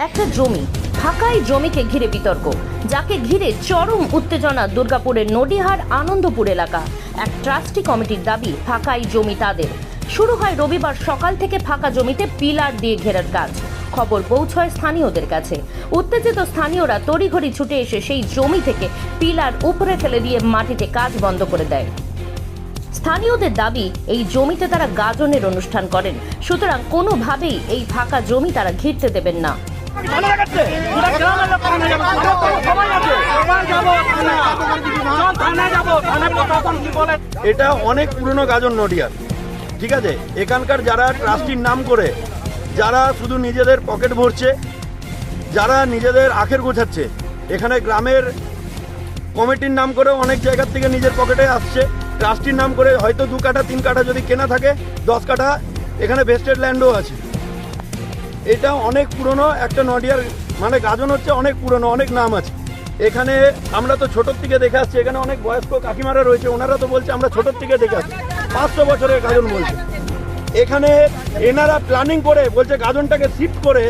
একটা জমি, ফাঁকাই জমিকে ঘিরে বিতর্ক, যাকে ঘিরে চরম উত্তেজনা দুর্গাপুরের নডিহার আনন্দপুর এলাকা। এক ট্রাস্টি কমিটির দাবি ফাঁকাই জমি তাদের। শুরু হয় রবিবার সকাল থেকে ফাঁকা জমিতে পিলার দিয়ে ঘেরার কাজ। খবর পৌঁছয় স্থানীয়দের কাছে। উত্তেজিত স্থানীয়রা তড়িঘড়ি ছুটে এসে সেই জমি থেকে পিলার উপরে ফেলে দিয়ে মাটিতে কাজ বন্ধ করে দেয়। স্থানীয়দের দাবি, এই জমিতে তারা গাজনের অনুষ্ঠান করেন, সুতরাং কোনোভাবেই এই ফাঁকা জমি তারা ঘিরতে দেবেন না। এটা অনেক পুরনো গাজন নডিয়ার, ঠিক আছে। এখানকার যারা ট্রাস্টির নাম করে, যারা শুধু নিজেদের পকেট ভরছে, যারা নিজেদের আখের গোছাচ্ছে, এখানে গ্রামের কমিটির নাম করে অনেক জায়গার থেকে নিজের পকেটে আসছে। ট্রাস্টির নাম করে হয়তো 2 কাঠা 3 কাঠা যদি কেনা থাকে, 10 কাঠা এখানে ভেস্টেড ল্যান্ডও আছে। এটা অনেক পুরনো একটা নডিয়ার, মানে গাজন হচ্ছে অনেক পুরনো, অনেক নাম আছে এখানে। আমরা তো ছোটোর থেকে দেখে আসছি, এখানে অনেক বয়স্ক কাকিমারা রয়েছে, ওনারা তো বলছে আমরা ছোটোর থেকে দেখে আসছি, 500 বছরের গাজন বলছে। এখানে এনারা প্ল্যানিং করে বলছে গাজনটাকে শিফট করে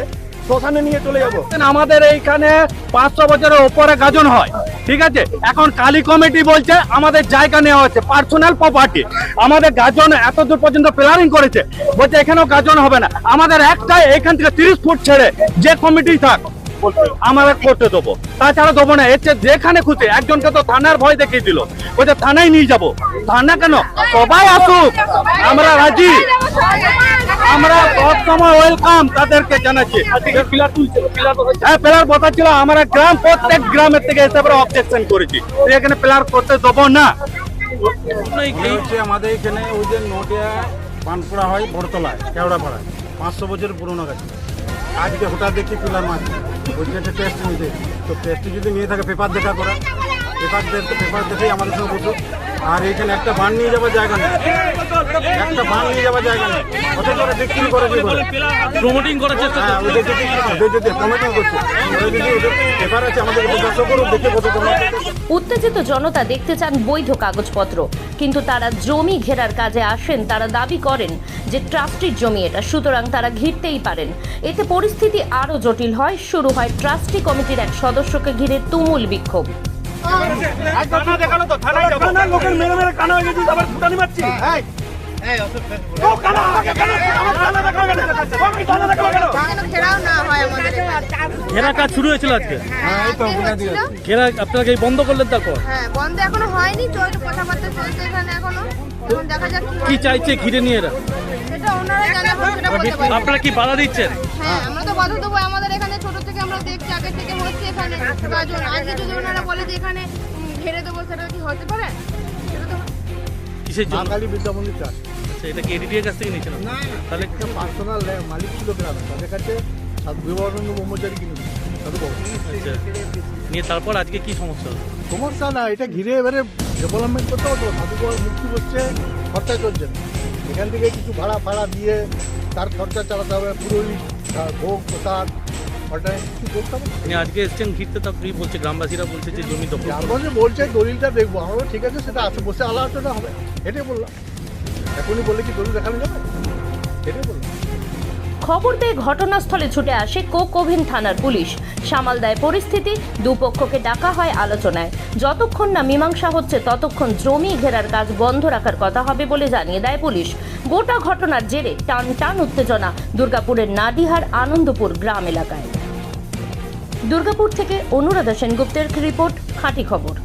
শ্মশানে নিয়ে চলে যাবো। আমাদের এইখানে 500 বছরের উপরে গাজন হয়, ঠিক আছে। এখন কালী কমিটি বলছে আমাদের জায়গা নেওয়া হচ্ছে, পার্সোনাল প্রপার্টি। আমাদের গাজন এত দূর পর্যন্ত প্ল্যানিং করেছে, বলছে এখানেও গাজন হবে না। আমাদের একটাই, এখান থেকে 30 ফুট ছেড়ে যে কমিটি থাক আমাদের করতে দেবো, তাছাড়া দেবো না। এর চেয়ে যেখানে খুশি, একজনকে তো থানার ভয় দেখিয়ে দিল, বলছে থানায় নিয়ে যাবো। থানা কেন, সবাই আসুক, আমরা রাজি, আমরা সবসময় ওয়েলকাম তাদেরকে জানাচ্ছি। হ্যাঁ, প্লেয়ার কথা ছিল, আমরা গ্রাম, প্রত্যেক গ্রামের থেকে এসে আমরা অবজেকশন করেছি, এখানে প্লেয়ার করতে দেবো না। আমাদের এখানে ওই যে নডিয়া পানপুরা হয় বড়তলায়, কেওড়াপাড়ায়, 500 বছরের পুরোনো গাছ। আজকে হঠাৎ দেখছি পিলার মাছ, বলছে একটা টেস্ট নিতে। তো টেস্টটি যদি নিয়ে থাকে পেপার দেখা করা, পেপার দেখেই আমাদের সঙ্গে বসুক। আর এখানে একটা বান নিয়ে যাওয়ার জায়গা নেই, একটা বান নিয়ে যাওয়ার জায়গা নেই। অথচ ওরা বিক্রি করে কি করে, প্রমোটিং করার চেষ্টা হ্যাঁ, ওদের যদি প্রমোটিং করছে, ওরা যদি ওদের পেপার আছে আমাদেরকে প্রকাশ করুক, দেখে কত কম। উত্তেজিত জনতা দেখতে চান বৈধ কাগজপত্র, কিন্তু তারা জমি ঘেরার কাজে আসেন। তারা দাবি করেন যে ট্রাস্টির জমি এটা, সুতরাং তারা ঘিরতেই পারেন। এতে পরিস্থিতি আরও জটিল হয়। শুরু হয় ট্রাস্টি কমিটির এক সদস্যকে ঘিরে তুমুল বিক্ষোভ। ঘেরা কাজ শুরু হয়েছিল আজকে, ঘেরা আপনারা এই বন্ধ করলেন, তারপর বন্ধ এখনো হয়নি, কথাবার্তা চলছে এখানে এখনো। এখন দেখা যাক কি চাইছে ঘিরে নিয়ে এরা, সেটা ওনারা জানাবো, সেটা বলতে পারি। আপনারা কি বাধা দিচ্ছেন? হ্যাঁ, আমরা তো বাধা দেবো। আমাদের এখানে ছোট থেকে আমরা দেখছি, আগে থেকে হচ্ছে এখানে গাজন। আজকে যদি ওনারা বলে যে এখানে ঘেরে দেবো, সেটা কি হতে পারে? সেটা তো কিসের জন্য? বাঙালি বিদ্যা মন্দির চাষ। আচ্ছা, এটা কি এডিটির কাছ থেকে নিয়েছেন? না, তাহলে পার্সোনাল মালিক ছিল গ্রামে, তাদের কাছে বিবাহানন্দ ব্রহ্মচারী কিনে সাধু বাবু। আচ্ছা, নিয়ে তারপর আজকে কি সমস্যা? সমস্যা না, এটা ঘিরে এবারে ডেভেলপমেন্ট করতে হতো। সাধু বাবু মুক্তি করছে, খরচা চলছে না। এখান থেকে কিছু ভাড়া দিয়ে তার খরচা চালাতে হবে, পুরোহিত, ভোগ প্রসাদ, কিছু করতে হবে। আজকে এসছেন ঘিরতে, তা কি বলছে গ্রামবাসীরা? বলছে যে জমি দখল, গ্রামবাসী বলছে দলিলটা দেখবো। আমরা ঠিক আছে, সেটা আছে, বসে আলোচনা হবে, এটাই বললাম। এখনই বললে কি দলিল দেখানো যাবে, এটাই বললাম। খবর পেয়ে ঘটনাস্থলে ছুটে আসে কোকোভেন থানার পুলিশ, সামাল দেয় পরিস্থিতি। দুপক্ষকে ডাকা হয় আলোচনায়। যতক্ষণ না মীমাংসা হচ্ছে, ততক্ষণ জমি ঘেরার কাজ বন্ধ রাখার কথা হবে বলে জানিয়ে দেয় পুলিশ। গোটা ঘটনার জেরে টান উত্তেজনা দুর্গাপুরের নাডিহার আনন্দপুর গ্রাম এলাকায়। দুর্গাপুর থেকে অনুরাধা সেনগুপ্তের রিপোর্ট, খাঁটি খবর।